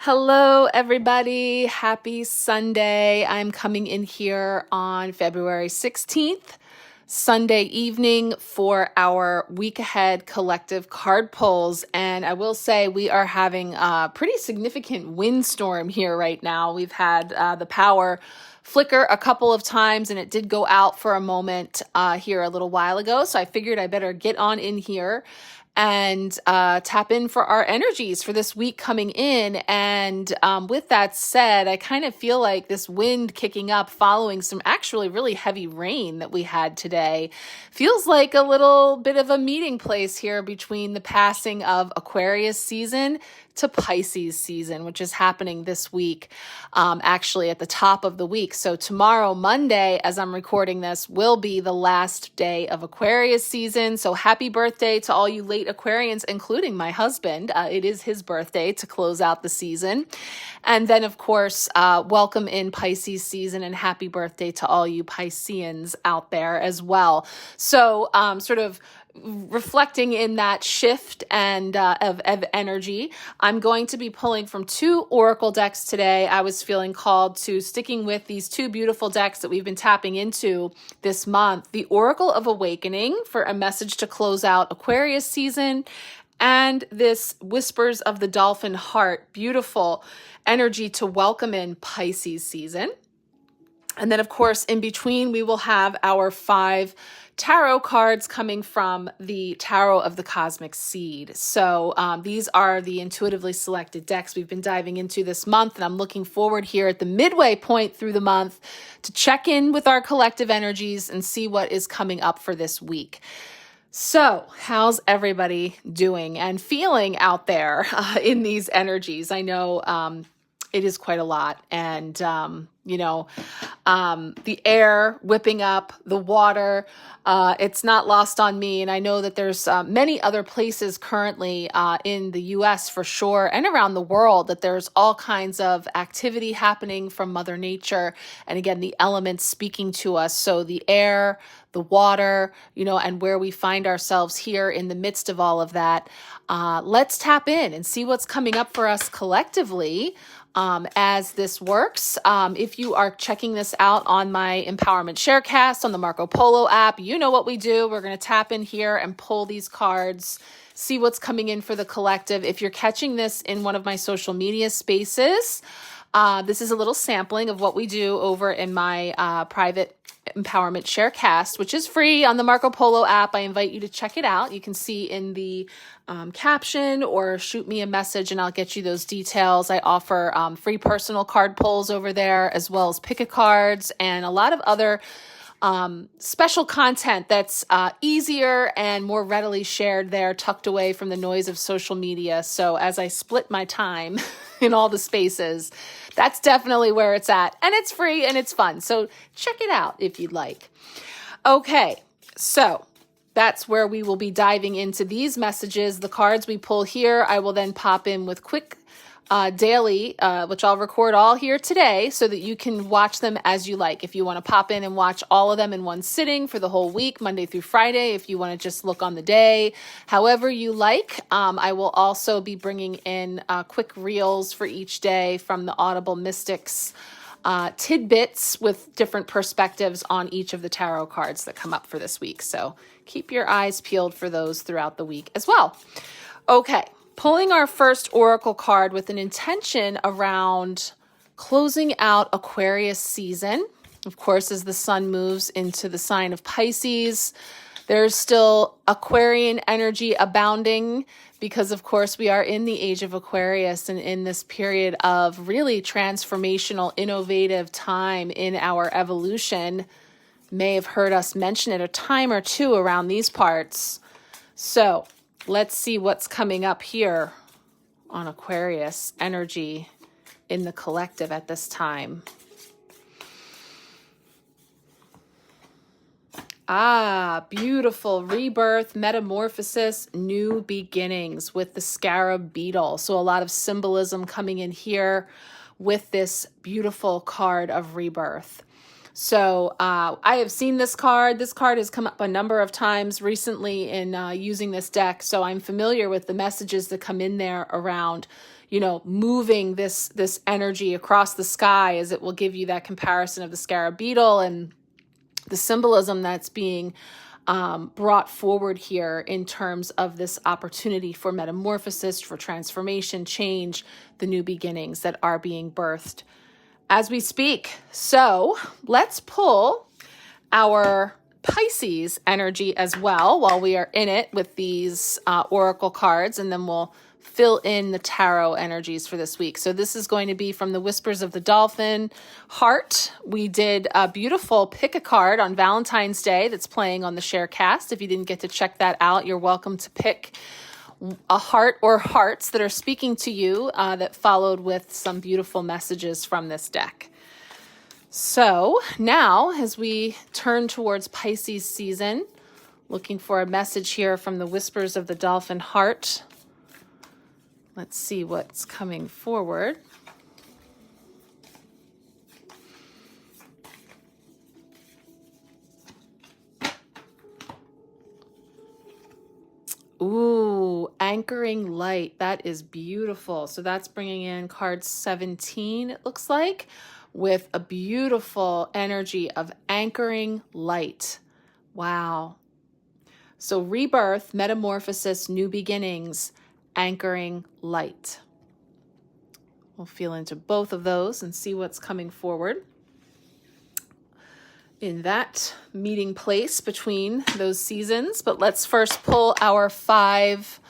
Hello, everybody. Happy Sunday. I'm coming in here on February 16th, Sunday evening for our week ahead collective card pulls. And I will say we are having a pretty significant windstorm here right now. We've had the power flicker a couple of times and it did go out for a moment here a little while ago. So I figured I better get on in here and tap in for our energies for this week coming in. And with that said, I kind of feel like this wind kicking up following some actually really heavy rain that we had today feels like a little bit of a meeting place here between the passing of Aquarius season to Pisces season, which is happening this week, actually at the top of the week. So tomorrow, Monday, as I'm recording this, will be the last day of Aquarius season. So happy birthday to all you late Aquarians, including my husband. It is his birthday to close out the season. And then, of course, welcome in Pisces season and happy birthday to all you Pisceans out there as well. So sort of reflecting in that shift and of energy, I'm going to be pulling from two oracle decks today. I was feeling called to sticking with these two beautiful decks that we've been tapping into this month. The Oracle of Awakening for a message to close out Aquarius season, and this Whispers of the Dolphin Heart, beautiful energy to welcome in Pisces season. And then, of course, in between, we will have our 5 tarot cards coming from the Tarot of the Cosmic Seed. So these are the intuitively selected decks we've been diving into this month, and I'm looking forward here at the midway point through the month to check in with our collective energies and see what is coming up for this week. So how's everybody doing and feeling out there in these energies? I know it is quite a lot, and the air whipping up, the water, it's not lost on me. And I know that there's many other places currently in the US for sure, and around the world, that there's all kinds of activity happening from Mother Nature. And again, the elements speaking to us. So the air, the water, and where we find ourselves here in the midst of all of that. Let's tap in and see what's coming up for us collectively as this works. If you are checking this out on my Empowerment Sharecast on the Marco Polo app, you know what we do. We're going to tap in here and pull these cards, see what's coming in for the collective. If you're catching this in one of my social media spaces, this is a little sampling of what we do over in my private Empowerment Sharecast, which is free on the Marco Polo app. I invite you to check it out. You can see in the caption or shoot me a message and I'll get you those details. I offer free personal card pulls over there, as well as pick-a cards and a lot of other special content that's easier and more readily shared there, tucked away from the noise of social media. So as I split my time in all the spaces, that's definitely where it's at. And it's free and it's fun. So check it out if you'd like. Okay, so that's where we will be diving into these messages. The cards we pull here, I will then pop in with quick daily, which I'll record all here today so that you can watch them as you like. If you want to pop in and watch all of them in one sitting for the whole week, Monday through Friday, if you want to just look on the day, however you like. I will also be bringing in quick reels for each day from the Audible Mystics tidbits with different perspectives on each of the tarot cards that come up for this week. So keep your eyes peeled for those throughout the week as well. Okay. Pulling our first oracle card with an intention around closing out Aquarius season. Of course, as the sun moves into the sign of Pisces, there's still Aquarian energy abounding because, of course, we are in the age of Aquarius and in this period of really transformational, innovative time in our evolution. May have heard us mention it a time or two around these parts. So let's see what's coming up here on Aquarius energy in the collective at this time. Beautiful rebirth, metamorphosis, new beginnings with the scarab beetle. So a lot of symbolism coming in here with this beautiful card of rebirth. So I have seen this card. This card has come up a number of times recently in using this deck. So I'm familiar with the messages that come in there around, moving this energy across the sky, as it will give you that comparison of the scarab beetle and the symbolism that's being brought forward here in terms of this opportunity for metamorphosis, for transformation, change, the new beginnings that are being birthed as we speak. So let's pull our Pisces energy as well while we are in it with these oracle cards, and then we'll fill in the tarot energies for this week. So this is going to be from the Whispers of the Dolphin Heart. We did a beautiful pick a card on Valentine's Day that's playing on the Sharecast. If you didn't get to check that out, you're welcome to pick a heart or hearts that are speaking to you that followed with some beautiful messages from this deck. So now, as we turn towards Pisces season, looking for a message here from the Whispers of the Dolphin Heart. Let's see what's coming forward. Ooh, anchoring light. That is beautiful. So that's bringing in card 17, it looks like, with a beautiful energy of anchoring light. Wow. So rebirth, metamorphosis, new beginnings, anchoring light. We'll feel into both of those and see what's coming forward in that meeting place between those seasons. But let's first pull our 5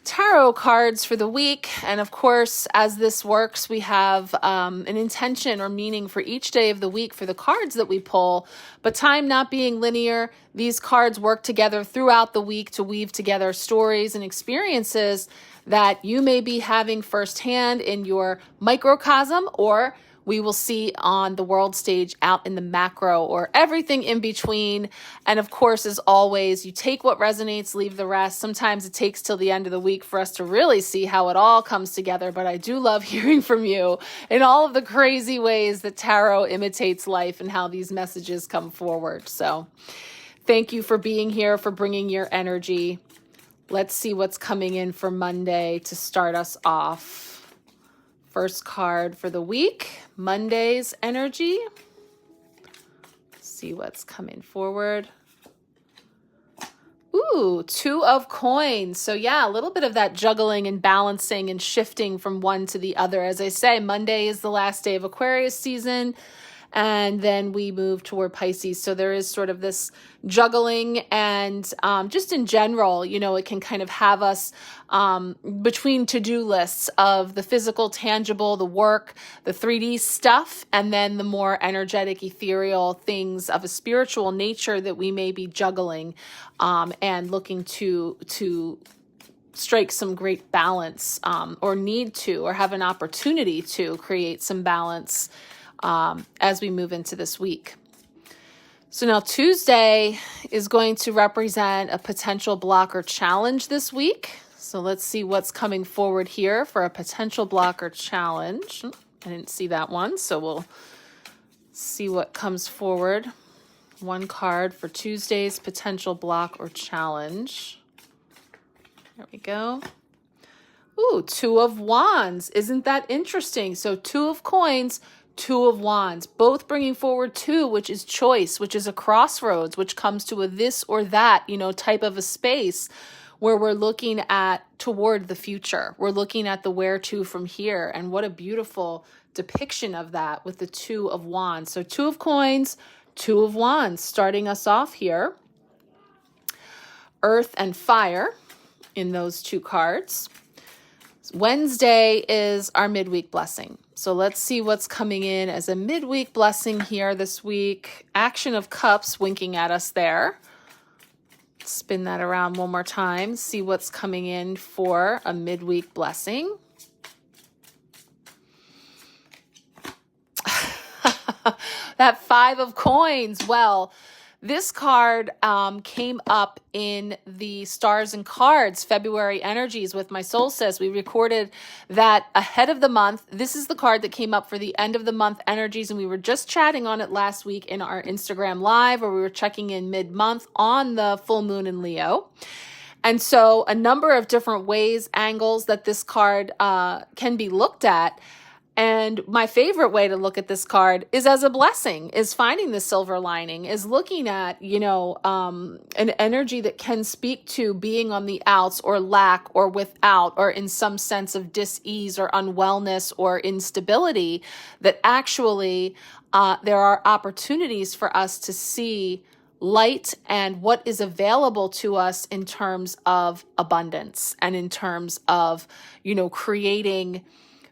tarot cards for the week. And of course, as this works, we have an intention or meaning for each day of the week for the cards that we pull. But time not being linear, these cards work together throughout the week to weave together stories and experiences that you may be having firsthand in your microcosm, or we will see on the world stage out in the macro, or everything in between. And of course, as always, you take what resonates, leave the rest. Sometimes it takes till the end of the week for us to really see how it all comes together. But I do love hearing from you in all of the crazy ways that tarot imitates life and how these messages come forward. So thank you for being here, for bringing your energy. Let's see what's coming in for Monday to start us off. First card for the week, Monday's energy. See what's coming forward. Ooh, 2 of coins. So yeah, a little bit of that juggling and balancing and shifting from one to the other. As I say, Monday is the last day of Aquarius season, and then we move toward Pisces. So there is sort of this juggling, and just in general, it can kind of have us between to-do lists of the physical, tangible, the work, the 3D stuff, and then the more energetic, ethereal things of a spiritual nature that we may be juggling and looking to strike some great balance, or need to, or have an opportunity to create some balance as we move into this week. So now Tuesday is going to represent a potential block or challenge this week. So let's see what's coming forward here for a potential block or challenge. I didn't see that one, so we'll see what comes forward. One card for Tuesday's potential block or challenge. There we go. Ooh, 2 of Wands. Isn't that interesting? So 2 of coins, 2 of Wands, both bringing forward 2, which is choice, which is a crossroads, which comes to a this or that, type of a space where we're looking at toward the future. We're looking at the where to from here. And what a beautiful depiction of that with the 2 of Wands. So 2 of coins, 2 of Wands, starting us off here. Earth and fire in those 2 cards. Wednesday is our midweek blessing. So let's see what's coming in as a midweek blessing here this week. Action of Cups winking at us there. Spin that around one more time. See what's coming in for a midweek blessing. That 5 of coins. Well, this card came up in the Stars and Cards February energies with my solstice. We recorded that ahead of the month. This is the card that came up for the end of the month energies, and we were just chatting on it last week in our Instagram live, where we were checking in mid-month on the full moon in Leo. And so a number of different ways, angles that this card can be looked at. And my favorite way to look at this card is as a blessing, is finding the silver lining, is looking at, an energy that can speak to being on the outs or lack or without or in some sense of dis-ease or unwellness or instability, that actually there are opportunities for us to see light and what is available to us in terms of abundance and in terms of, creating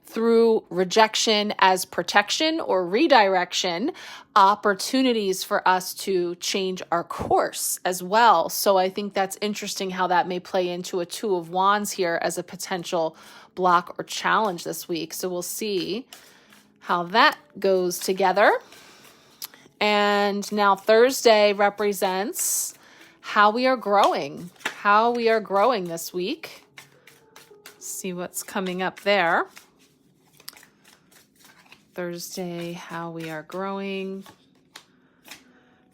through rejection as protection or redirection, opportunities for us to change our course as well. So I think that's interesting how that may play into a Two of Wands here as a potential block or challenge this week. So we'll see how that goes together. And now Thursday represents how we are growing this week. See what's coming up there. Thursday, how we are growing.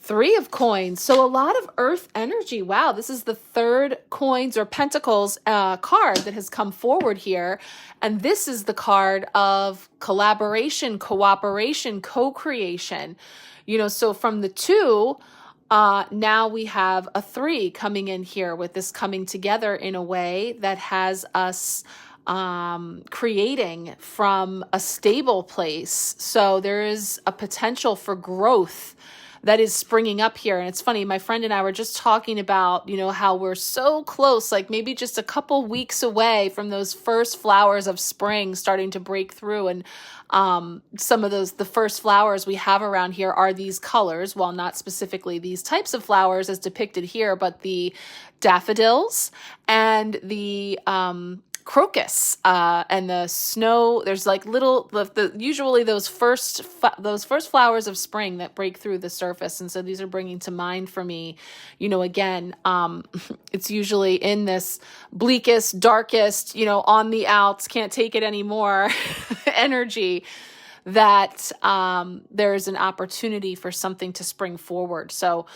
Three of Coins. So a lot of earth energy. Wow, this is the third Coins or Pentacles card that has come forward here. And this is the card of collaboration, cooperation, co-creation. So from the two, now we have a three coming in here with this coming together in a way that has us creating from a stable place. So there is a potential for growth that is springing up here. And it's funny, my friend and I were just talking about, how we're so close, like maybe just a couple weeks away from those first flowers of spring starting to break through. And some of the first flowers we have around here are these colors, well, not specifically these types of flowers as depicted here, but the daffodils and the crocus and the snow. There's like little usually those first flowers of spring that break through the surface. And so these are bringing to mind for me, again, it's usually in this bleakest, darkest, on the outs, can't take it anymore energy, that there's an opportunity for something to spring forward. So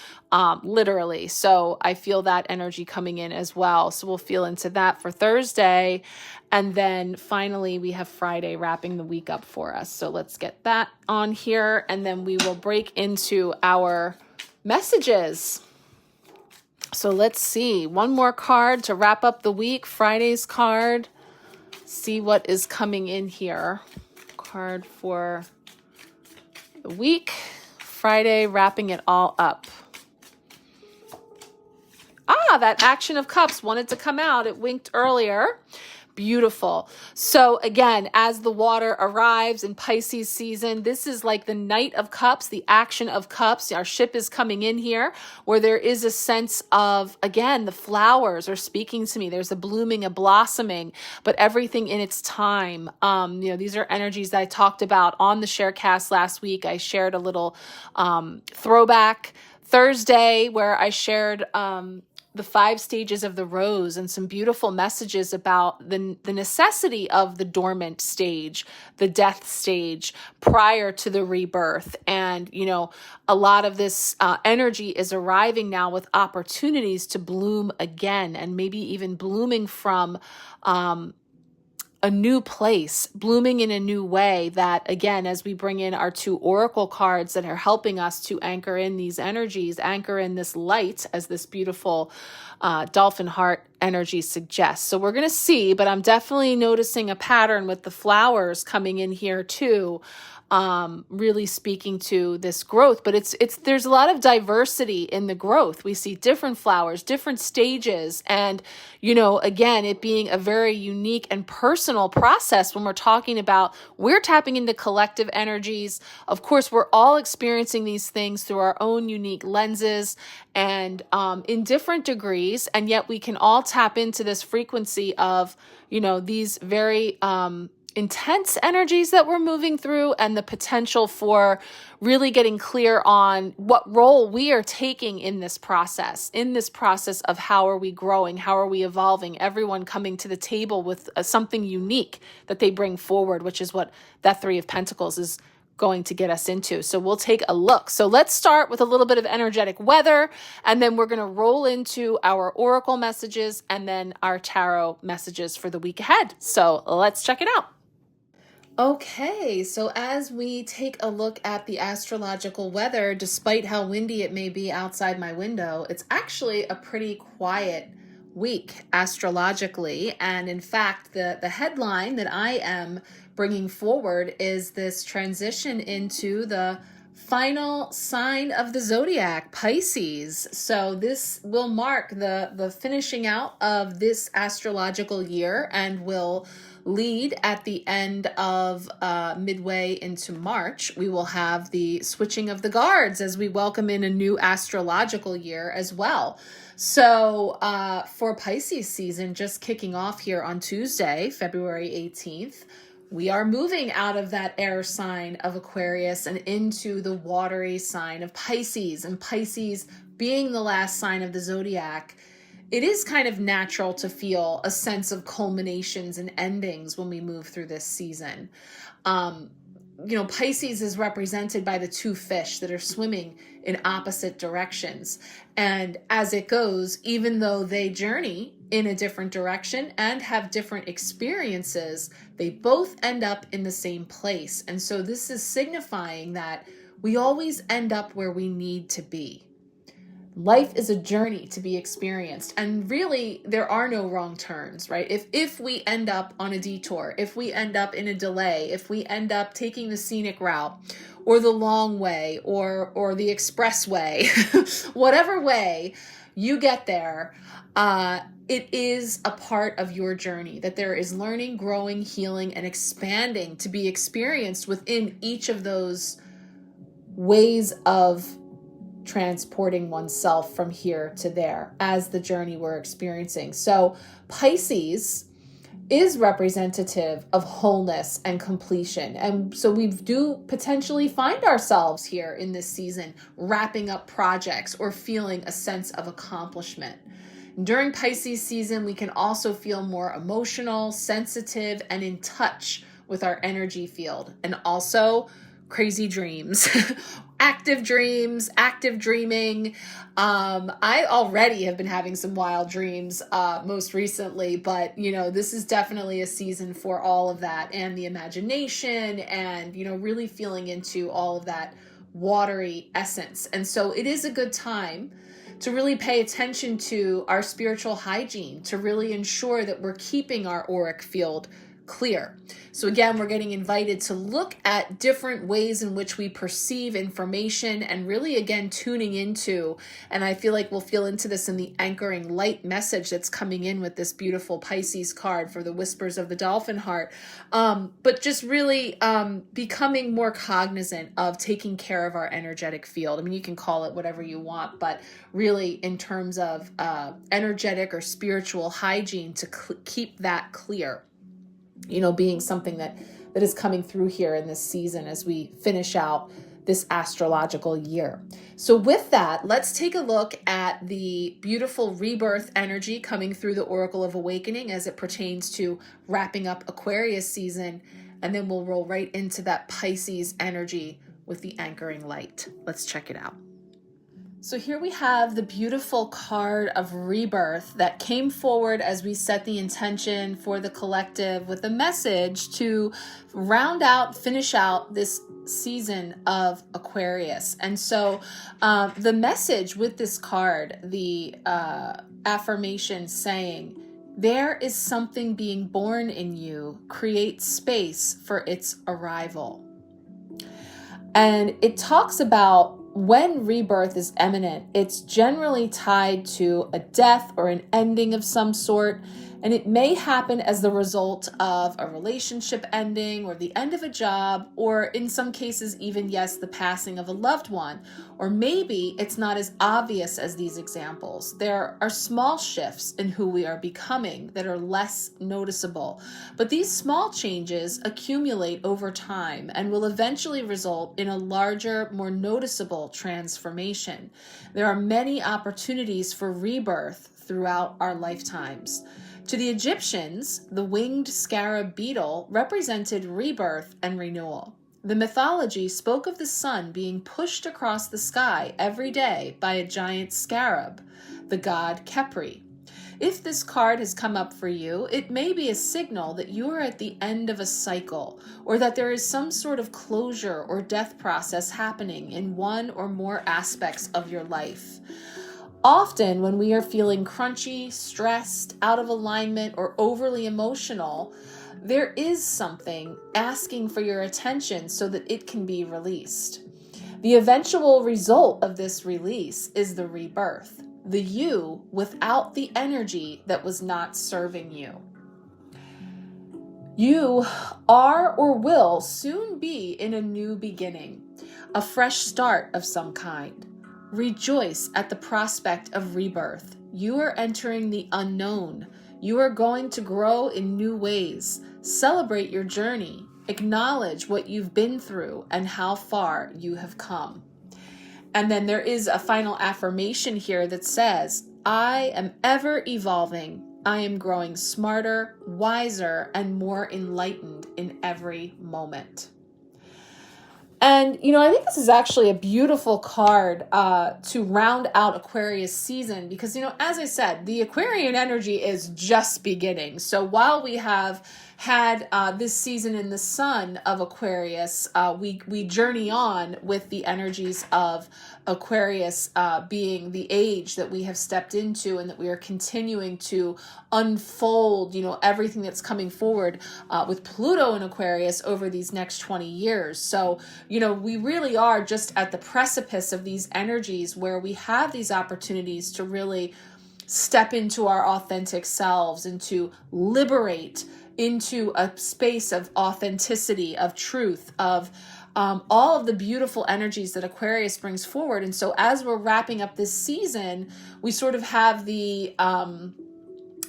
literally, so I feel that energy coming in as well. So we'll feel into that for Thursday. And then finally, we have Friday wrapping the week up for us. So let's get that on here. And then we will break into our messages. So let's see. One more card to wrap up the week. Friday's card. See what is coming in here. Card for the week. Friday, wrapping it all up. That Action of Cups wanted to come out. It winked earlier. Beautiful. So again, as the water arrives in Pisces season, this is like the Knight of Cups, the Action of Cups. Our ship is coming in here where there is a sense of, again, the flowers are speaking to me. There's a blooming, a blossoming, but everything in its time. These are energies that I talked about on the Sharecast last week. I shared a little throwback Thursday where I shared the 5 stages of the rose and some beautiful messages about the necessity of the dormant stage, the death stage prior to the rebirth. And, a lot of this energy is arriving now with opportunities to bloom again, and maybe even blooming from a new place, blooming in a new way that, again, as we bring in our 2 oracle cards that are helping us to anchor in these energies, anchor in this light as this beautiful dolphin heart energy suggests. So we're going to see, but I'm definitely noticing a pattern with the flowers coming in here too, really speaking to this growth. But there's a lot of diversity in the growth. We see different flowers, different stages, and again, it being a very unique and personal process when we're talking about, we're tapping into collective energies. Of course, we're all experiencing these things through our own unique lenses and in different degrees, and yet we can all tap into this frequency of these very intense energies that we're moving through, and the potential for really getting clear on what role we are taking in this process of how are we growing, how are we evolving, everyone coming to the table with something unique that they bring forward, which is what that 3 of Pentacles is going to get us into. So we'll take a look. So let's start with a little bit of energetic weather, and then we're going to roll into our oracle messages and then our tarot messages for the week ahead. So let's check it out. Okay, so as we take a look at the astrological weather, despite how windy it may be outside my window, it's actually a pretty quiet week astrologically. And in fact, the headline that I am bringing forward is this transition into the final sign of the zodiac, Pisces. So this will mark the finishing out of this astrological year and will lead at the end of midway into March. We will have the switching of the guards as we welcome in a new astrological year as well. So for Pisces season, just kicking off here on Tuesday, February 18th, we are moving out of that air sign of Aquarius and into the watery sign of Pisces. And Pisces being the last sign of the zodiac, it is kind of natural to feel a sense of culminations and endings when we move through this season. Pisces is represented by the two fish that are swimming in opposite directions. And as it goes, even though they journey in a different direction and have different experiences, they both end up in the same place. And so this is signifying that we always end up where we need to be. Life is a journey to be experienced. And really, there are no wrong turns, right? If we end up on a detour, if we end up in a delay, if we end up taking the scenic route or the long way or the expressway, whatever way you get there, it is a part of your journey, that there is learning, growing, healing, and expanding to be experienced within each of those ways of transporting oneself from here to there as the journey we're experiencing. So Pisces is representative of wholeness and completion. And so we do potentially find ourselves here in this season wrapping up projects or feeling a sense of accomplishment. During Pisces season, we can also feel more emotional, sensitive, and in touch with our energy field. And also crazy dreams, active dreams, active dreaming. I already have been having some wild dreams most recently, but this is definitely a season for all of that and the imagination and, really feeling into all of that watery essence. And so it is a good time to really pay attention to our spiritual hygiene, to really ensure that we're keeping our auric field clear. So again, we're getting invited to look at different ways in which we perceive information and really, again, tuning into, and I feel like we'll feel into this in the anchoring light message that's coming in with this beautiful Pisces card for the whispers of the dolphin heart. But just really becoming more cognizant of taking care of our energetic field. I mean, you can call it whatever you want, but really in terms of energetic or spiritual hygiene to keep that clear. Being something that is coming through here in this season as we finish out this astrological year. So with that, let's take a look at the beautiful rebirth energy coming through the Oracle of Awakening as it pertains to wrapping up Aquarius season. And then we'll roll right into that Pisces energy with the anchoring light. Let's check it out. So here we have the beautiful card of rebirth that came forward as we set the intention for the collective with a message to round out, finish out this season of Aquarius. And so the message with this card, the affirmation saying, there is something being born in you, create space for its arrival. And it talks about when rebirth is imminent, it's generally tied to a death or an ending of some sort, and it may happen as the result of a relationship ending or the end of a job, or in some cases even, yes, the passing of a loved one. Or maybe it's not as obvious as these examples. There are small shifts in who we are becoming that are less noticeable, but these small changes accumulate over time and will eventually result in a larger, more noticeable transformation. There are many opportunities for rebirth throughout our lifetimes. To the Egyptians, the winged scarab beetle represented rebirth and renewal. The mythology spoke of the sun being pushed across the sky every day by a giant scarab, the god 𝓘𝓷𝓽𝓾. If this card has come up for you, it may be a signal that you are at the end of a cycle, or that there is some sort of closure or death process happening in one or more aspects of your life. Often when we are feeling crunchy, stressed, out of alignment, or overly emotional, there is something asking for your attention so that it can be released. The eventual result of this release is the rebirth, the you without the energy that was not serving you. You are or will soon be in a new beginning, a fresh start of some kind. Rejoice at the prospect of rebirth. You are entering the unknown. You are going to grow in new ways. Celebrate your journey. Acknowledge what you've been through and how far you have come. And then there is a final affirmation here that says, I am ever evolving. I am growing smarter, wiser, and more enlightened in every moment. And, I think this is actually a beautiful card to round out Aquarius season because, as I said, the Aquarian energy is just beginning. So while we have had this season in the sun of Aquarius, we journey on with the energies of Aquarius being the age that we have stepped into and that we are continuing to unfold, everything that's coming forward with Pluto in Aquarius over these next 20 years. So, we really are just at the precipice of these energies where we have these opportunities to really step into our authentic selves and to liberate into a space of authenticity, of truth, of all of the beautiful energies that Aquarius brings forward. And so as we're wrapping up this season, we sort of have the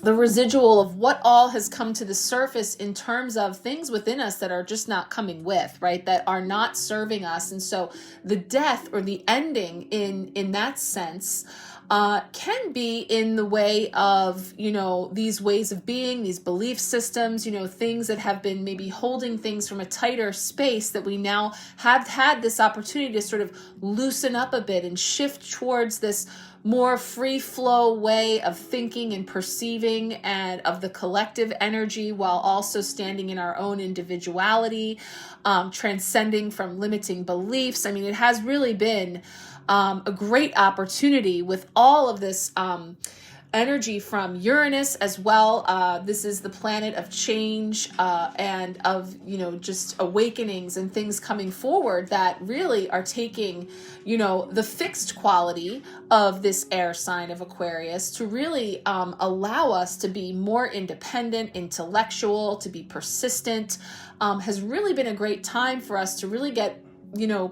residual of what all has come to the surface in terms of things within us that are just not coming with, right? That are not serving us. And so the death or the ending in that sense can be in the way of, these ways of being, these belief systems, things that have been maybe holding things from a tighter space that we now have had this opportunity to sort of loosen up a bit and shift towards this more free flow way of thinking and perceiving and of the collective energy while also standing in our own individuality, transcending from limiting beliefs. I mean, it has really been a great opportunity with all of this energy from Uranus as well. This is the planet of change and of, just awakenings and things coming forward that really are taking, the fixed quality of this air sign of Aquarius to really allow us to be more independent, intellectual, to be persistent. Has really been a great time for us to really get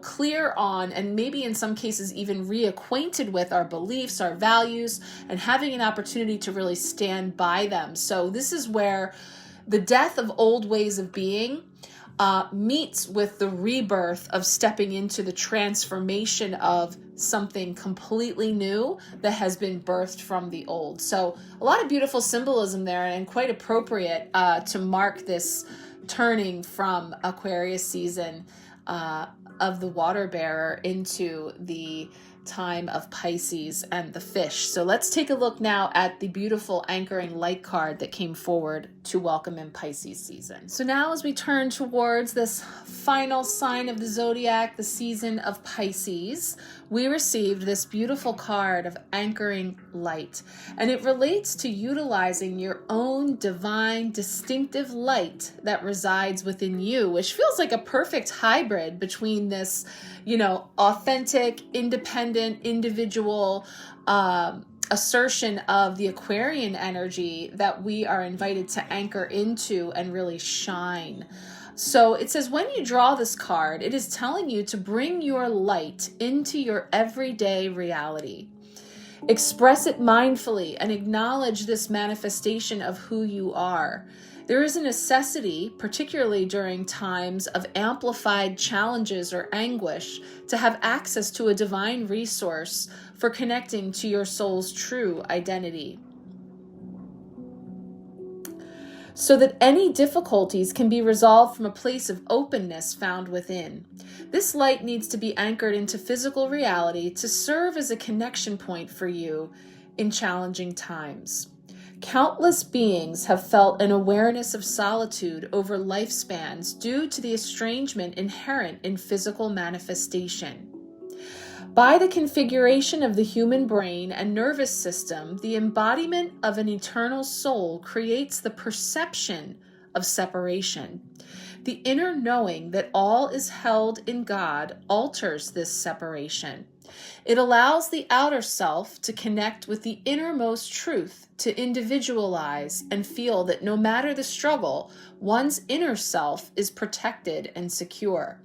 clear on, and maybe in some cases even reacquainted with our beliefs, our values, and having an opportunity to really stand by them. So this is where the death of old ways of being meets with the rebirth of stepping into the transformation of something completely new that has been birthed from the old. So a lot of beautiful symbolism there and quite appropriate to mark this turning from Aquarius season of the water bearer into the time of Pisces and the fish. So let's take a look now at the beautiful anchoring light card that came forward to welcome in Pisces season. So now as we turn towards this final sign of the zodiac, the season of Pisces, we received this beautiful card of anchoring light. And it relates to utilizing your own divine, distinctive light that resides within you, which feels like a perfect hybrid between this, authentic, independent, individual assertion of the Aquarian energy that we are invited to anchor into and really shine. So it says, when you draw this card, it is telling you to bring your light into your everyday reality. Express it mindfully and acknowledge this manifestation of who you are. There is a necessity, particularly during times of amplified challenges or anguish, to have access to a divine resource for connecting to your soul's true identity. so that any difficulties can be resolved from a place of openness found within. This light needs to be anchored into physical reality to serve as a connection point for you in challenging times. Countless beings have felt an awareness of solitude over lifespans due to the estrangement inherent in physical manifestation. By the configuration of the human brain and nervous system, the embodiment of an eternal soul creates the perception of separation. The inner knowing that all is held in God alters this separation. It allows the outer self to connect with the innermost truth, to individualize and feel that no matter the struggle, one's inner self is protected and secure.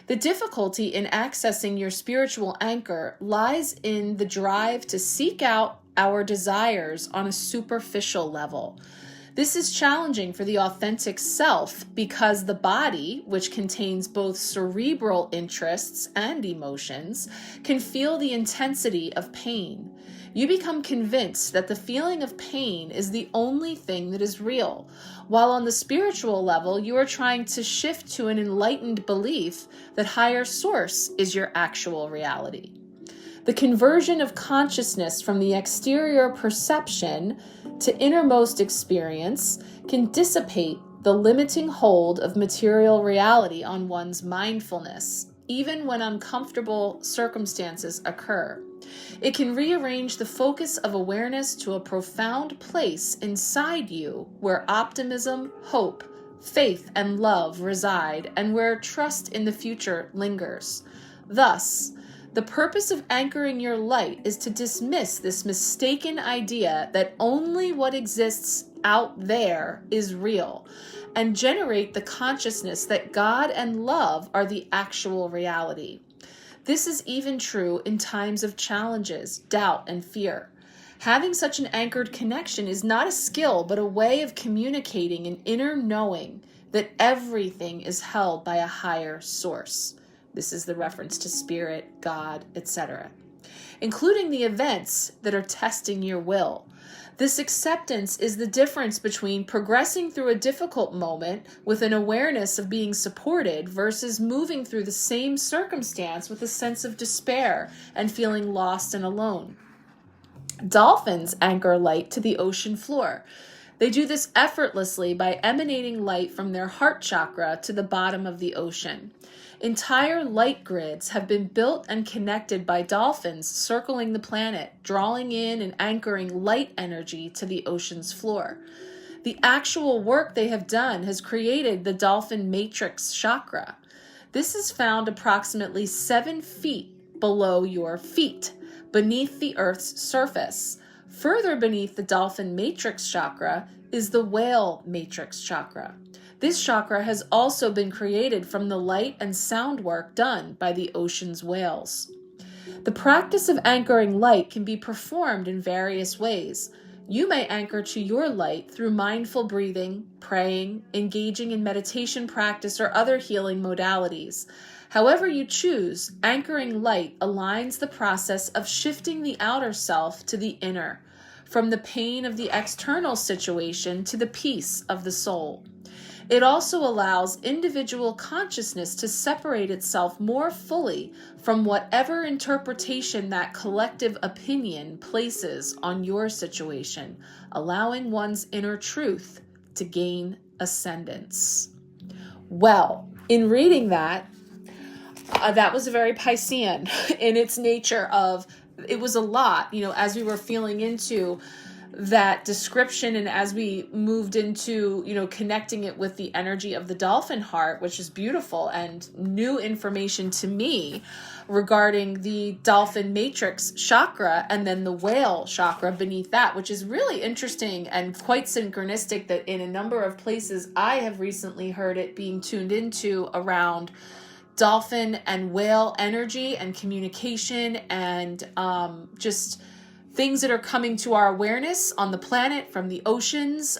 The difficulty in accessing your spiritual anchor lies in the drive to seek out our desires on a superficial level. This is challenging for the authentic self because the body, which contains both cerebral interests and emotions, can feel the intensity of pain. You become convinced that the feeling of pain is the only thing that is real, while on the spiritual level, you are trying to shift to an enlightened belief that higher source is your actual reality. The conversion of consciousness from the exterior perception to innermost experience can dissipate the limiting hold of material reality on one's mindfulness, even when uncomfortable circumstances occur. It can rearrange the focus of awareness to a profound place inside you where optimism, hope, faith, and love reside, and where trust in the future lingers. Thus, the purpose of anchoring your light is to dismiss this mistaken idea that only what exists out there is real, and generate the consciousness that God and love are the actual reality. This is even true in times of challenges, doubt, and fear. Having such an anchored connection is not a skill, but a way of communicating an inner knowing that everything is held by a higher source. This is the reference to spirit, God, etc., including the events that are testing your will. This acceptance is the difference between progressing through a difficult moment with an awareness of being supported versus moving through the same circumstance with a sense of despair and feeling lost and alone. Dolphins anchor light to the ocean floor. They do this effortlessly by emanating light from their heart chakra to the bottom of the ocean. Entire light grids have been built and connected by dolphins circling the planet, drawing in and anchoring light energy to the ocean's floor. The actual work they have done has created the dolphin matrix chakra. This is found approximately 7 feet below your feet, beneath the Earth's surface. Further beneath the dolphin matrix chakra is the whale matrix chakra. This chakra has also been created from the light and sound work done by the ocean's whales. The practice of anchoring light can be performed in various ways. You may anchor to your light through mindful breathing, praying, engaging in meditation practice, or other healing modalities. However you choose, anchoring light aligns the process of shifting the outer self to the inner, from the pain of the external situation to the peace of the soul. It also allows individual consciousness to separate itself more fully from whatever interpretation that collective opinion places on your situation, allowing one's inner truth to gain ascendance. Well, in reading that, that was very Piscean in its nature of, it was a lot, as we were feeling into that description and as we moved into, connecting it with the energy of the dolphin heart, which is beautiful and new information to me regarding the dolphin matrix chakra and then the whale chakra beneath that, which is really interesting and quite synchronistic that in a number of places I have recently heard it being tuned into around dolphin and whale energy and communication and just things that are coming to our awareness on the planet from the oceans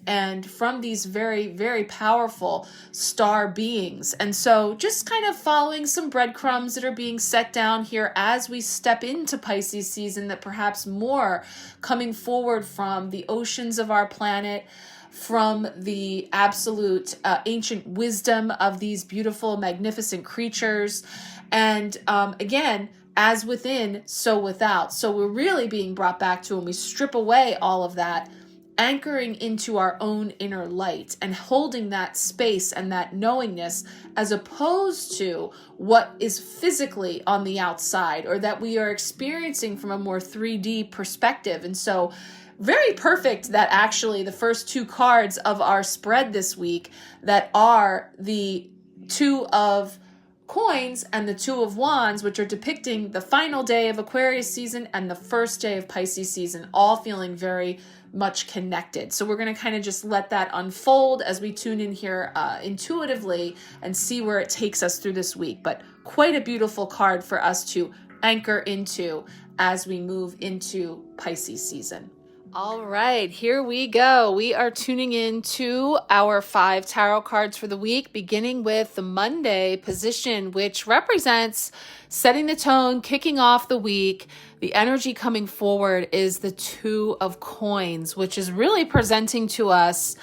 and from these very, very powerful star beings. And so just kind of following some breadcrumbs that are being set down here as we step into Pisces season, that perhaps more coming forward from the oceans of our planet, from the absolute ancient wisdom of these beautiful, magnificent creatures. And again, as within, so without. So we're really being brought back to, when we strip away all of that, anchoring into our own inner light and holding that space and that knowingness, as opposed to what is physically on the outside or that we are experiencing from a more 3D perspective. And so very perfect that actually the first two cards of our spread this week, that are the Two of Coins and the Two of Wands, which are depicting the final day of Aquarius season and the first day of Pisces season, all feeling very much connected. So we're going to kind of just let that unfold as we tune in here intuitively and see where it takes us through this week. But quite a beautiful card for us to anchor into as we move into Pisces season. All right, here we go. We are tuning into our 5 tarot cards for the week, beginning with the Monday position, which represents setting the tone, kicking off the week. The energy coming forward is the Two of Coins, which is really presenting to us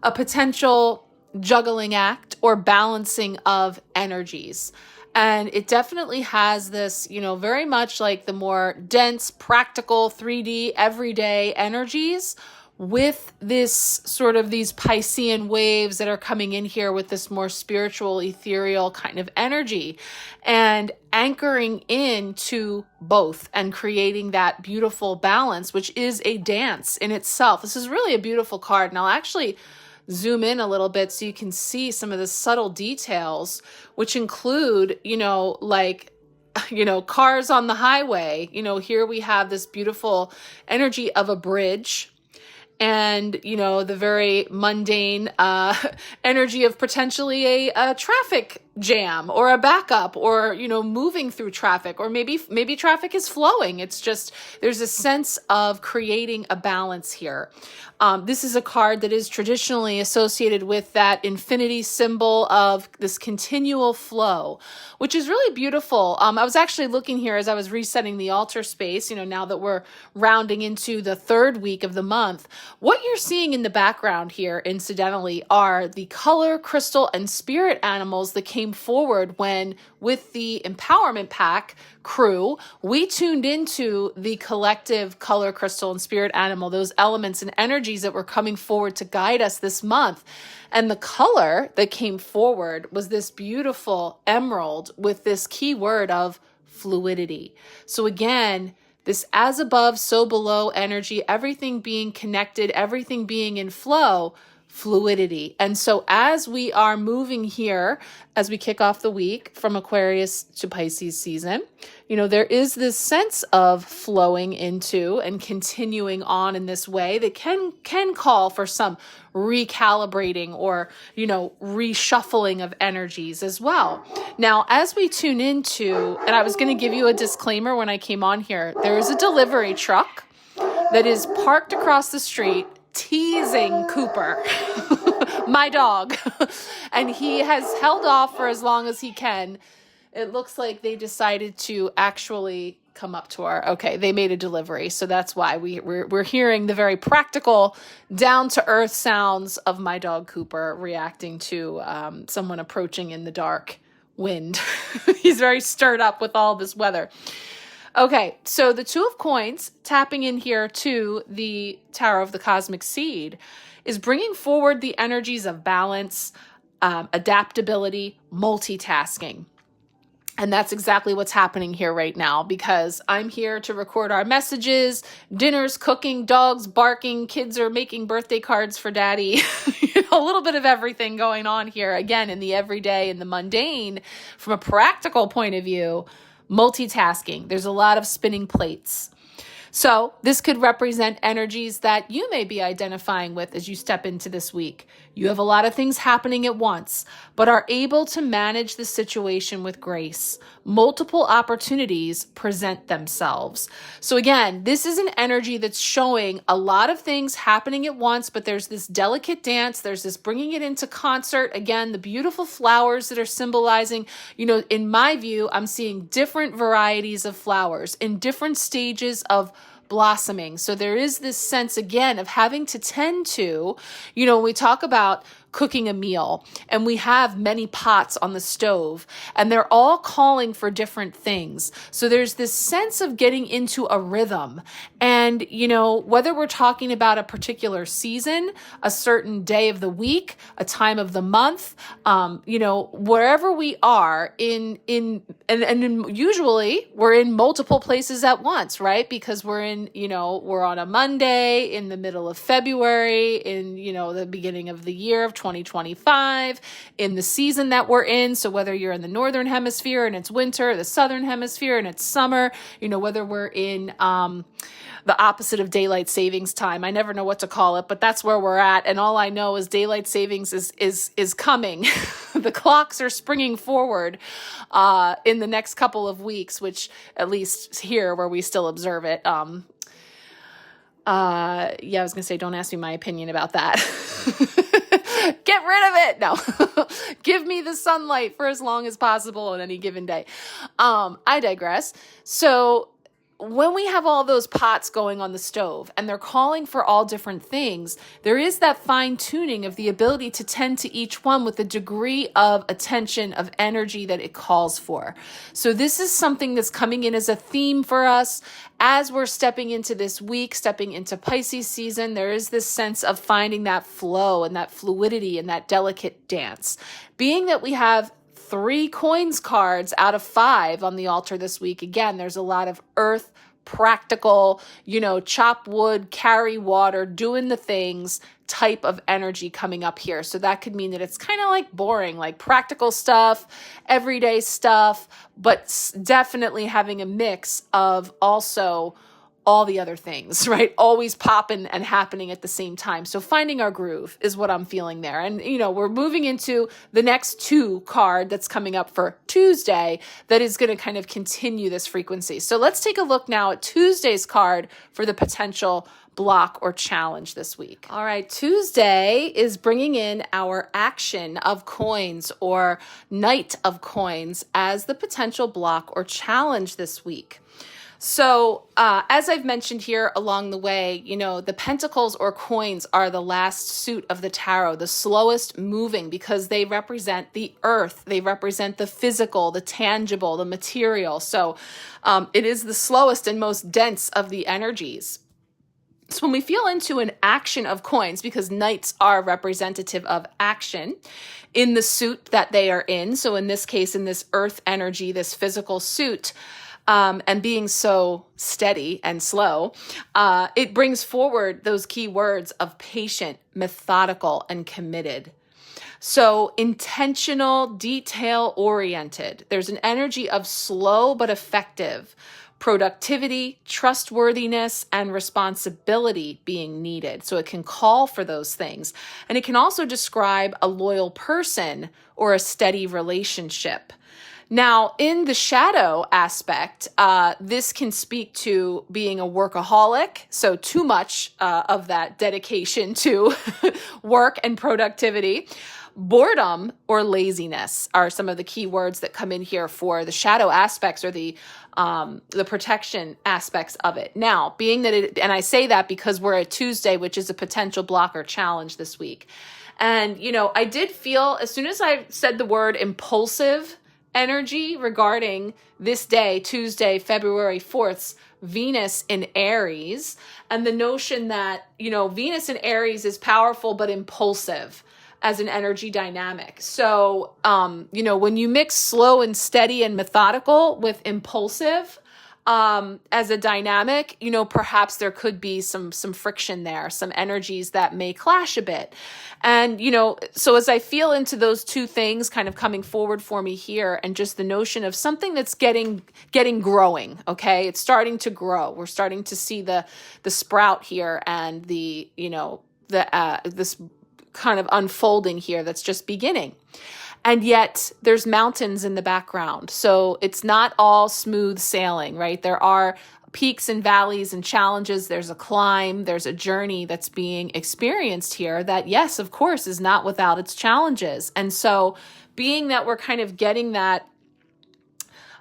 a potential juggling act or balancing of energies. And it definitely has this, very much like the more dense, practical, 3D, everyday energies, with this sort of these Piscean waves that are coming in here with this more spiritual, ethereal kind of energy, and anchoring into both and creating that beautiful balance, which is a dance in itself. This is really a beautiful card. And I'll actually zoom in a little bit so you can see some of the subtle details, which include, cars on the highway. Here we have this beautiful energy of a bridge, and, the very mundane energy of potentially a traffic jam or a backup, or, moving through traffic, or maybe traffic is flowing. It's just, there's a sense of creating a balance here. This is a card that is traditionally associated with that infinity symbol of this continual flow, which is really beautiful. I was actually looking here as I was resetting the altar space, now that we're rounding into the 3rd week of the month. What you're seeing in the background here, incidentally, are the color, crystal, and spirit animals that came forward when, with the Empowerment Pack crew, we tuned into the collective color, crystal, and spirit animal, those elements and energies that were coming forward to guide us this month. And the color that came forward was this beautiful emerald with this key word of fluidity. So again, this as above, so below energy, everything being connected, everything being in flow, fluidity. And so as we are moving here, as we kick off the week from Aquarius to Pisces season, there is this sense of flowing into and continuing on in this way that can call for some recalibrating or, reshuffling of energies as well. Now, as we tune into, and I was going to give you a disclaimer when I came on here, there is a delivery truck that is parked across the street teasing Cooper, my dog, and he has held off for as long as he can. It looks like they decided to actually come up to they made a delivery. So that's why we're hearing the very practical, down to earth sounds of my dog Cooper reacting to someone approaching in the dark wind. He's very stirred up with all this weather. Okay, so the Two of Coins, tapping in here to the Tower of the Cosmic Seed, is bringing forward the energies of balance, adaptability, multitasking. And that's exactly what's happening here right now, because I'm here to record our messages, dinner's cooking, dogs barking, kids are making birthday cards for daddy, a little bit of everything going on here. Again, in the everyday and the mundane, from a practical point of view, multitasking. There's a lot of spinning plates. So this could represent energies that you may be identifying with as you step into this week. You have a lot of things happening at once, but are able to manage the situation with grace. Multiple opportunities present themselves. So again, this is an energy that's showing a lot of things happening at once, but there's this delicate dance. There's this bringing it into concert. Again, the beautiful flowers that are symbolizing, in my view, I'm seeing different varieties of flowers in different stages of blossoming. So there is this sense again of having to tend to, when we talk about cooking a meal and we have many pots on the stove and they're all calling for different things. So there's this sense of getting into a rhythm. And, whether we're talking about a particular season, a certain day of the week, a time of the month, wherever we are and usually we're in multiple places at once, right? Because we're on a Monday in the middle of February in, the beginning of the year of 2025 in the season that we're in. So whether you're in the northern hemisphere and it's winter, the southern hemisphere and it's summer, whether we're in the opposite of daylight savings time. I never know what to call it, but that's where we're at. And all I know is daylight savings is coming. The clocks are springing forward in the next couple of weeks, which at least here where we still observe it. I was going to say, don't ask me my opinion about that. Get rid of it. No, give me the sunlight for as long as possible on any given day. I digress. So when we have all those pots going on the stove and they're calling for all different things, there is that fine tuning of the ability to tend to each one with the degree of attention, of energy that it calls for. So this is something that's coming in as a theme for us as we're stepping into this week, stepping into Pisces season. There is this sense of finding that flow and that fluidity and that delicate dance. Being that we have 3 coins cards out of 5 on the altar this week. Again, there's a lot of earth, practical, chop wood, carry water, doing the things type of energy coming up here. So that could mean that it's kind of like boring, like practical stuff, everyday stuff, but definitely having a mix of also all the other things, right? Always popping and happening at the same time. So finding our groove is what I'm feeling there. And, we're moving into the next 2 card that's coming up for Tuesday that is going to kind of continue this frequency. So let's take a look now at Tuesday's card for the potential block or challenge this week. All right, Tuesday is bringing in our action of coins or Knight of Coins as the potential block or challenge this week. So as I've mentioned here along the way, the pentacles or coins are the last suit of the tarot, the slowest moving because they represent the earth. They represent the physical, the tangible, the material. So it is the slowest and most dense of the energies. So when we feel into an action of coins, because knights are representative of action in the suit that they are in. So in this case, in this earth energy, this physical suit, and being so steady and slow, it brings forward those key words of patient, methodical, and committed. So intentional, detail-oriented. There's an energy of slow but effective, productivity, trustworthiness, and responsibility being needed. So it can call for those things. And it can also describe a loyal person or a steady relationship. Now, in the shadow aspect, this can speak to being a workaholic, so too much of that dedication to work and productivity. Boredom or laziness are some of the key words that come in here for the shadow aspects or the protection aspects of it. Now, being that and I say that because we're at Tuesday, which is a potential blocker challenge this week. And, I did feel as soon as I said the word impulsive energy regarding this day, Tuesday, February 4th, Venus in Aries, and the notion that, Venus in Aries is powerful but impulsive as an energy dynamic. So, when you mix slow and steady and methodical with impulsive as a dynamic, perhaps there could be some friction there, some energies that may clash a bit. And, so as I feel into those 2 things kind of coming forward for me here, and just the notion of something that's getting growing, okay? It's starting to grow. We're starting to see the sprout here and the, this kind of unfolding here that's just beginning. And yet there's mountains in the background. So it's not all smooth sailing, right? There are peaks and valleys and challenges. There's a climb. There's a journey that's being experienced here that, yes, of course, is not without its challenges. And so being that we're kind of getting that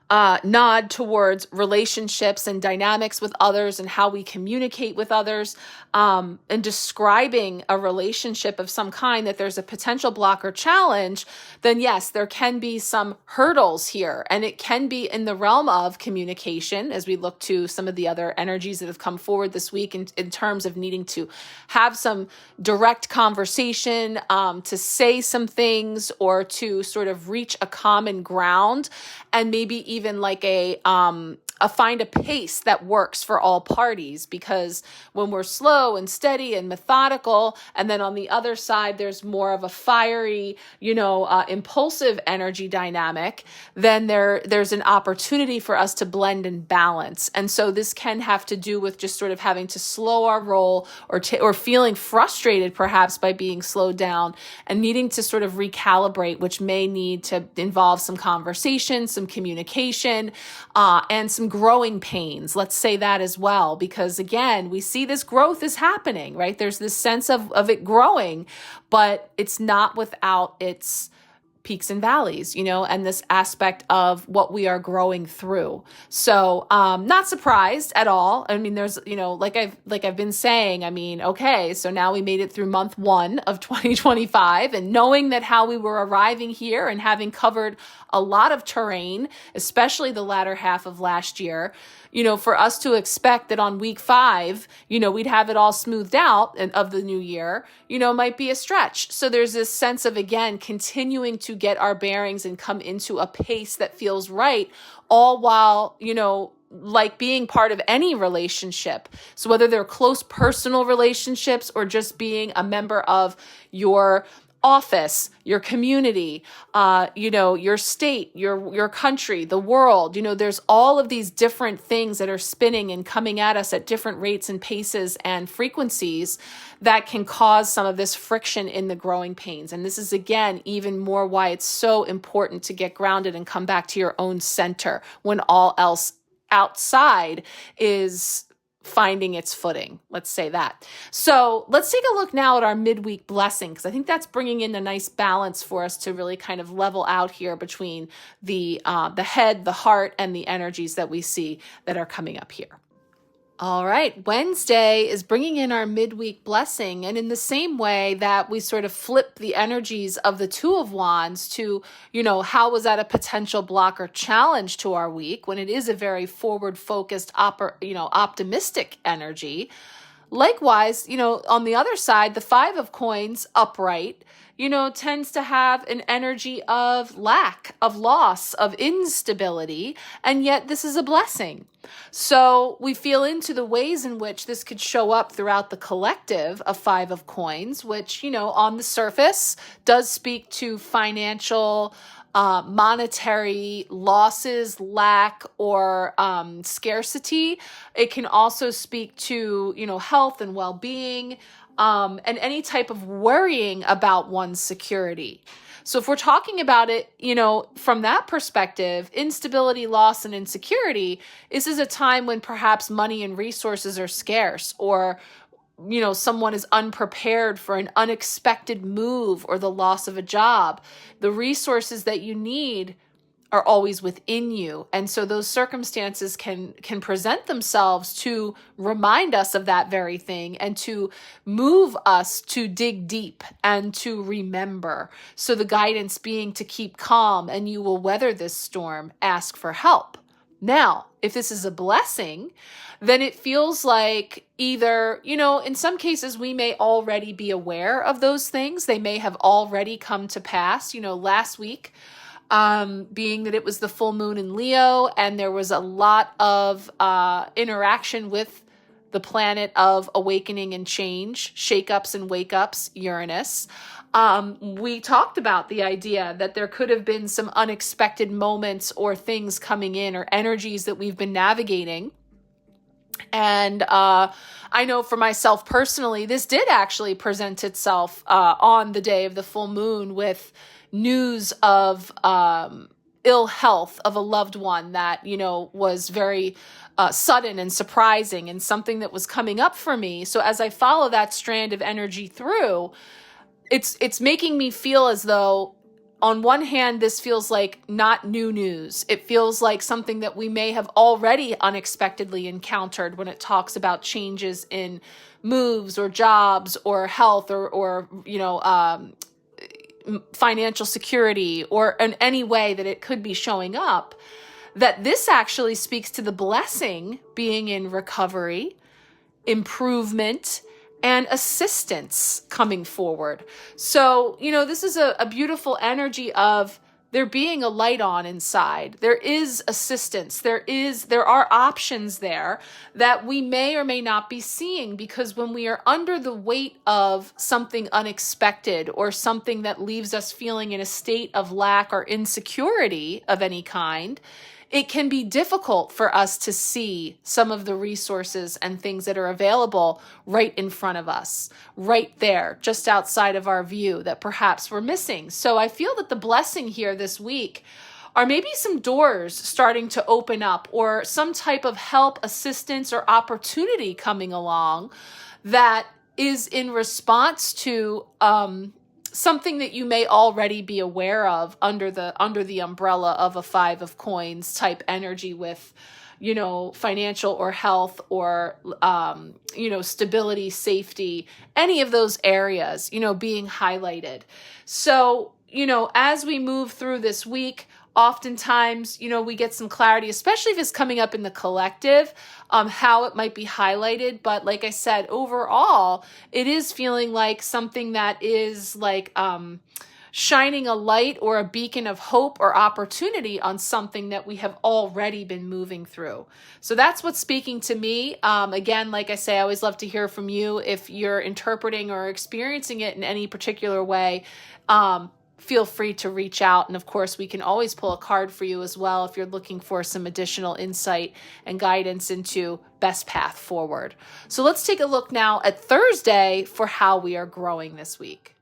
nod towards relationships and dynamics with others and how we communicate with others, and describing a relationship of some kind that there's a potential block or challenge, then yes, there can be some hurdles here. And it can be in the realm of communication, as we look to some of the other energies that have come forward this week in terms of needing to have some direct conversation, to say some things, or to sort of reach a common ground, and maybe even like a find a pace that works for all parties. Because when we're slow and steady and methodical, and then on the other side there's more of a fiery, impulsive energy dynamic, then there's an opportunity for us to blend and balance. And so this can have to do with just sort of having to slow our roll, or feeling frustrated perhaps by being slowed down, and needing to sort of recalibrate, which may need to involve some conversation, some communication, and some growing pains. Let's say that as well, because again, we see this growth is happening, right? There's this sense of it growing, but it's not without its peaks and valleys, and this aspect of what we are growing through. So, not surprised at all. I mean, there's, like I've been saying, okay, so now we made it through month 1 of 2025, and knowing that how we were arriving here and having covered a lot of terrain, especially the latter half of last year, for us to expect that on week 5, we'd have it all smoothed out of the new year, might be a stretch. So there's this sense of, again, continuing to get our bearings and come into a pace that feels right, all while, like being part of any relationship. So whether they're close personal relationships or just being a member of your office, your community, your state, your country, the world, there's all of these different things that are spinning and coming at us at different rates and paces and frequencies that can cause some of this friction in the growing pains. And this is, again, even more why it's so important to get grounded and come back to your own center when all else outside is finding its footing. Let's say that. So let's take a look now at our midweek blessing, because I think that's bringing in a nice balance for us to really kind of level out here between the head, the heart, and the energies that we see that are coming up here. All right, Wednesday is bringing in our midweek blessing, and in the same way that we sort of flip the energies of the Two of Wands to, how was that a potential block or challenge to our week, when it is a very forward-focused, optimistic energy. Likewise, on the other side, the Five of Coins upright, tends to have an energy of lack, of loss, of instability, and yet this is a blessing. So we feel into the ways in which this could show up throughout the collective of Five of Coins, which, on the surface does speak to financial, monetary losses, lack, or scarcity. It can also speak to, health and well-being, and any type of worrying about one's security. So if we're talking about it, from that perspective, instability, loss, and insecurity, this is a time when perhaps money and resources are scarce, or, someone is unprepared for an unexpected move or the loss of a job. The resources that you need are always within you. And so those circumstances can present themselves to remind us of that very thing and to move us to dig deep and to remember. So the guidance being to keep calm, and you will weather this storm, ask for help. Now, if this is a blessing, then it feels like either, in some cases we may already be aware of those things. They may have already come to pass, last week, being that it was the full moon in Leo, and there was a lot of interaction with the planet of awakening and change, shakeups and wake-ups, Uranus. We talked about the idea that there could have been some unexpected moments or things coming in, or energies that we've been navigating. And I know for myself personally, this did actually present itself on the day of the full moon, with news of ill health of a loved one that, was very sudden and surprising, and something that was coming up for me. So as I follow that strand of energy through, it's making me feel as though on one hand, this feels like not new news. It feels like something that we may have already unexpectedly encountered when it talks about changes in moves or jobs or health or financial security, or in any way that it could be showing up, that this actually speaks to the blessing being in recovery, improvement, and assistance coming forward. So, this is a beautiful energy of there being a light on inside. There is assistance. There are options there that we may or may not be seeing, because when we are under the weight of something unexpected or something that leaves us feeling in a state of lack or insecurity of any kind, it can be difficult for us to see some of the resources and things that are available right in front of us, right there, just outside of our view, that perhaps we're missing. So I feel that the blessing here this week are maybe some doors starting to open up, or some type of help, assistance, or opportunity coming along that is in response to something that you may already be aware of under the umbrella of a 5 of coins type energy with, financial or health or, stability, safety, any of those areas, being highlighted. So, as we move through this week, oftentimes, we get some clarity, especially if it's coming up in the collective, how it might be highlighted. But like I said, overall, it is feeling like something that is like shining a light or a beacon of hope or opportunity on something that we have already been moving through. So that's what's speaking to me. Again, like I say, I always love to hear from you if you're interpreting or experiencing it in any particular way. Feel free to reach out. And of course, we can always pull a card for you as well if you're looking for some additional insight and guidance into best path forward. So let's take a look now at Thursday for how we are growing this week.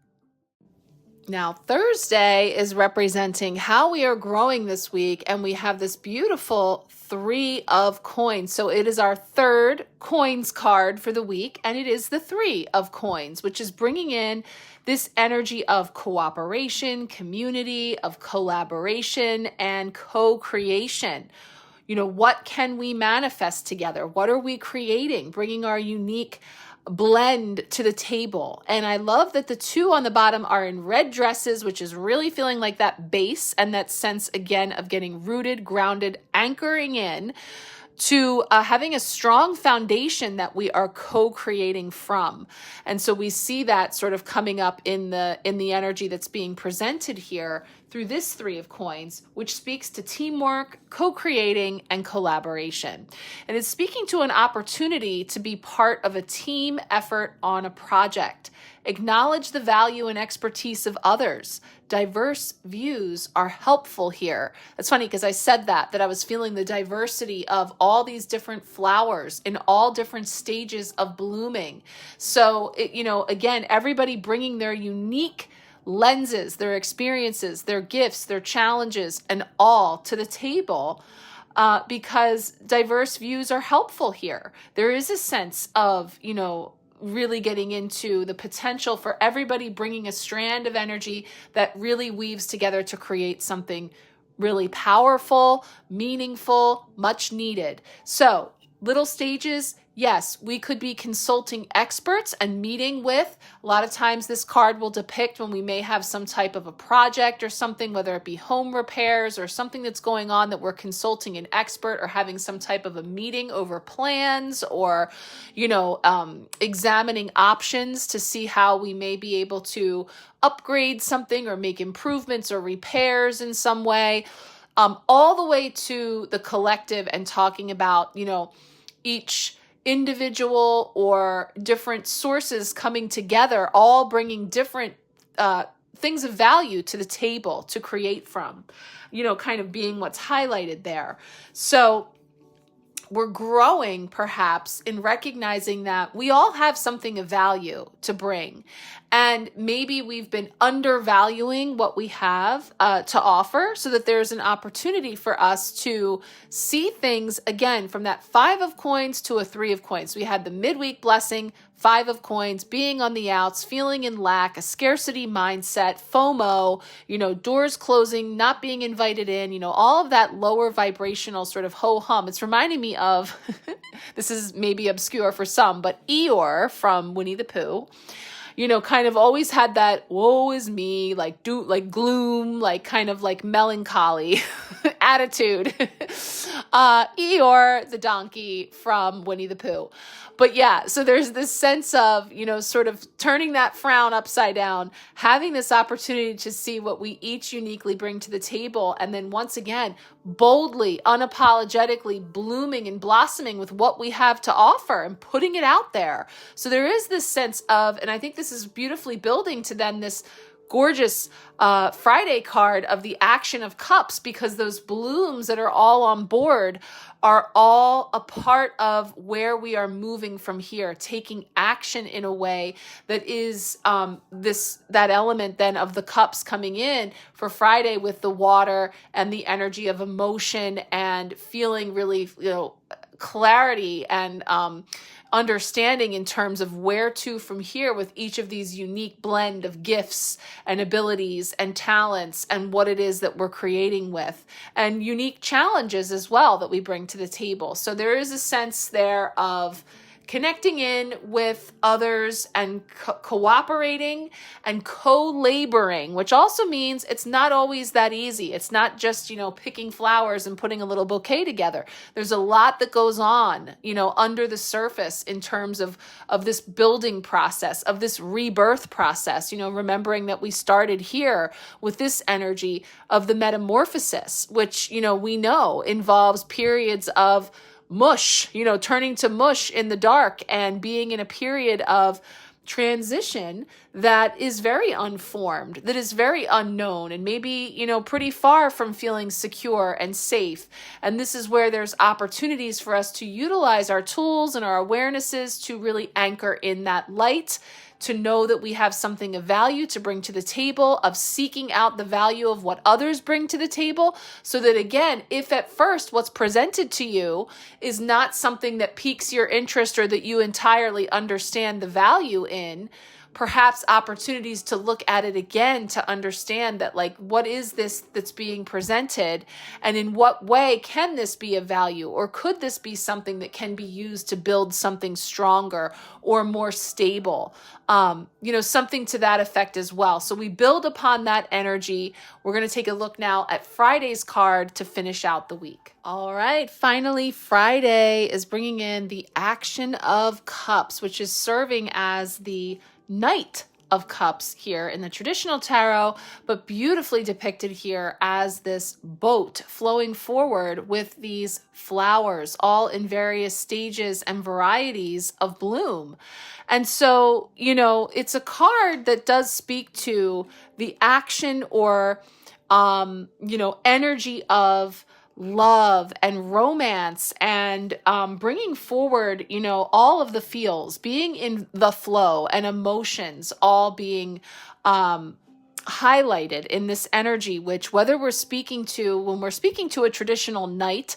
Now, Thursday is representing how we are growing this week, and we have this beautiful 3 of coins. So it is our third coins card for the week, and it is the 3 of coins, which is bringing in this energy of cooperation, community, of collaboration, and co-creation. What can we manifest together? What are we creating? Bringing our unique blend to the table. And I love that the 2 on the bottom are in red dresses, which is really feeling like that base and that sense again of getting rooted, grounded, anchoring in to having a strong foundation that we are co-creating from. And so we see that sort of coming up in the energy that's being presented here through this 3 of coins, which speaks to teamwork, co-creating, and collaboration. And it's speaking to an opportunity to be part of a team effort on a project. Acknowledge the value and expertise of others. Diverse views are helpful here. It's funny because I said that I was feeling the diversity of all these different flowers in all different stages of blooming. So, again, everybody bringing their unique lenses, their experiences, their gifts, their challenges, and all to the table. Because diverse views are helpful here. There is a sense of, really getting into the potential for everybody bringing a strand of energy that really weaves together to create something really powerful, meaningful, much needed. So, little stages, yes, we could be consulting experts and meeting with. A lot of times this card will depict when we may have some type of a project or something, whether it be home repairs or something that's going on that we're consulting an expert or having some type of a meeting over plans or, examining options to see how we may be able to upgrade something or make improvements or repairs in some way, all the way to the collective and talking about, each individual or different sources coming together, all bringing different things of value to the table to create from, kind of being what's highlighted there. So we're growing perhaps in recognizing that we all have something of value to bring. And maybe we've been undervaluing what we have to offer, so that there's an opportunity for us to see things again from that 5 of coins to a 3 of coins. We had the midweek blessing, 5 of coins, being on the outs, feeling in lack, a scarcity mindset, FOMO, doors closing, not being invited in, all of that lower vibrational sort of ho-hum. It's reminding me of, this is maybe obscure for some, but Eeyore from Winnie the Pooh, kind of always had that woe is me, like gloom, like kind of like melancholy attitude. Eeyore, the donkey from Winnie the Pooh. But yeah, so there's this sense of, sort of turning that frown upside down, having this opportunity to see what we each uniquely bring to the table. And then once again, boldly, unapologetically blooming and blossoming with what we have to offer and putting it out there. So there is this sense of, and I think this is beautifully building to then this gorgeous Friday card of the Action of Cups, because those blooms that are all on board are all a part of where we are moving from here, taking action in a way that is that element then of the cups coming in for Friday with the water and the energy of emotion and feeling really, clarity and understanding in terms of where to from here with each of these unique blend of gifts and abilities and talents and what it is that we're creating with, and unique challenges as well that we bring to the table. So there is a sense there of connecting in with others and cooperating and co-laboring, which also means it's not always that easy. It's not just, picking flowers and putting a little bouquet together. There's a lot that goes on, under the surface in terms of this building process, of this rebirth process, remembering that we started here with this energy of the metamorphosis, which, we know involves periods of mush, turning to mush in the dark and being in a period of transition that is very unformed, that is very unknown, and maybe, pretty far from feeling secure and safe. And this is where there's opportunities for us to utilize our tools and our awarenesses to really anchor in that light, to know that we have something of value to bring to the table, of seeking out the value of what others bring to the table, so that again, if at first what's presented to you is not something that piques your interest or that you entirely understand the value in, perhaps opportunities to look at it again to understand that, like, what is this that's being presented, and in what way can this be of value, or could this be something that can be used to build something stronger or more stable, something to that effect as well. So we build upon that energy. We're going to take a look now at Friday's card to finish out the week. All right, finally, Friday is bringing in the Action of Cups, which is serving as the Knight of Cups here in the traditional tarot, but beautifully depicted here as this boat flowing forward with these flowers, all in various stages and varieties of bloom. And so, it's a card that does speak to the action or, energy of love and romance and bringing forward, all of the feels, being in the flow and emotions all being highlighted in this energy, which whether when we're speaking to a traditional knight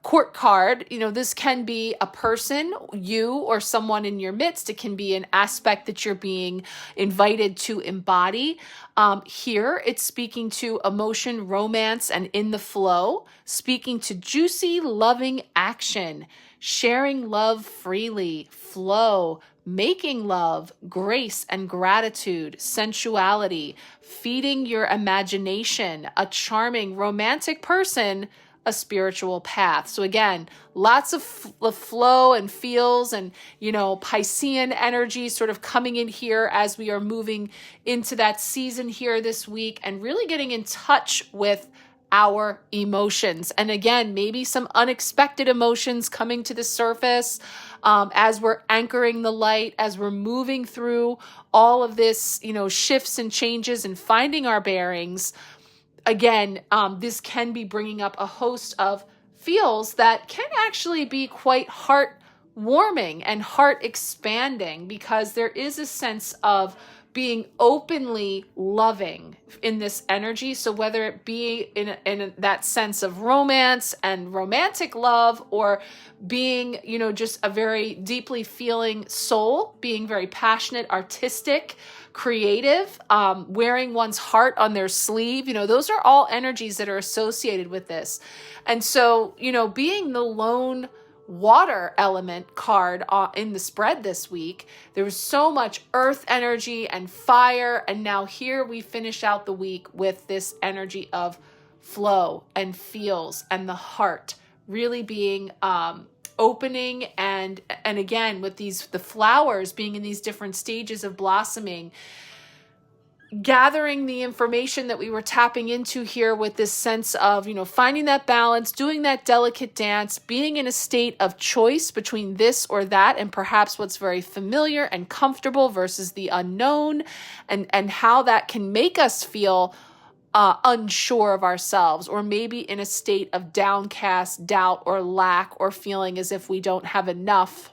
court card, this can be a person, you or someone in your midst. It can be an aspect that you're being invited to embody. Here, it's speaking to emotion, romance, and in the flow, speaking to juicy, loving action, sharing love freely, flow, making love, grace and gratitude, sensuality, feeding your imagination, a charming, romantic person, a spiritual path. So again, lots of flow and feels and, Piscean energy sort of coming in here as we are moving into that season here this week and really getting in touch with our emotions. And again, maybe some unexpected emotions coming to the surface as we're anchoring the light, as we're moving through all of this, shifts and changes and finding our bearings. Again, this can be bringing up a host of feels that can actually be quite heart-warming and heart-expanding, because there is a sense of being openly loving in this energy. So whether it be in that sense of romance and romantic love, or being, just a very deeply feeling soul, being very passionate, artistic, creative, wearing one's heart on their sleeve, those are all energies that are associated with this. And so, being the lone water element card in the spread this week, there was so much earth energy and fire, and now here we finish out the week with this energy of flow and feels and the heart really being opening, and again with the flowers being in these different stages of blossoming, gathering the information that we were tapping into here with this sense of, finding that balance, doing that delicate dance, being in a state of choice between this or that, and perhaps what's very familiar and comfortable versus the unknown, and how that can make us feel unsure of ourselves, or maybe in a state of downcast doubt or lack, or feeling as if we don't have enough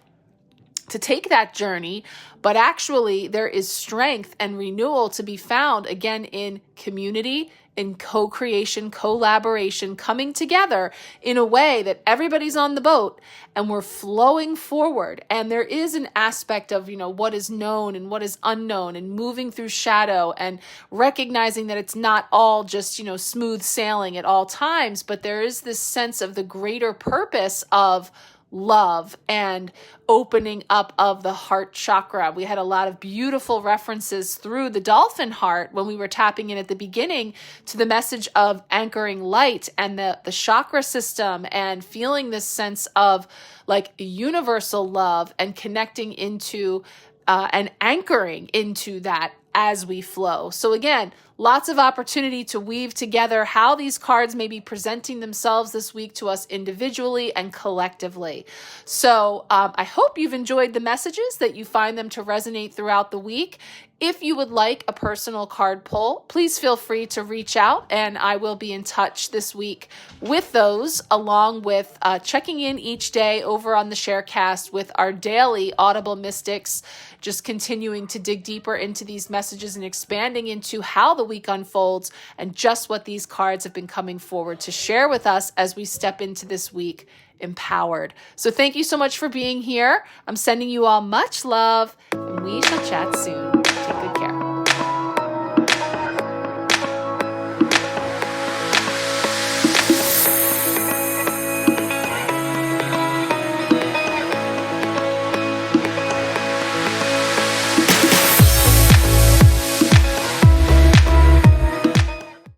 to take that journey. But actually there is strength and renewal to be found again in community, in co-creation, collaboration, coming together in a way that everybody's on the boat and we're flowing forward. And there is an aspect of, what is known and what is unknown, and moving through shadow, and recognizing that it's not all just, smooth sailing at all times, but there is this sense of the greater purpose of love and opening up of the heart chakra. We had a lot of beautiful references through the dolphin heart when we were tapping in at the beginning to the message of anchoring light and the chakra system, and feeling this sense of like universal love and connecting into and anchoring into that as we flow. So again, lots of opportunity to weave together how these cards may be presenting themselves this week to us individually and collectively. So I hope you've enjoyed the messages, that you find them to resonate throughout the week. If you would like a personal card pull, please feel free to reach out, and I will be in touch this week with those, along with checking in each day over on the Sharecast with our daily Audible Mystics, just continuing to dig deeper into these messages and expanding into how the week unfolds and just what these cards have been coming forward to share with us as we step into this week empowered. So thank you so much for being here. I'm sending you all much love, and we shall chat soon.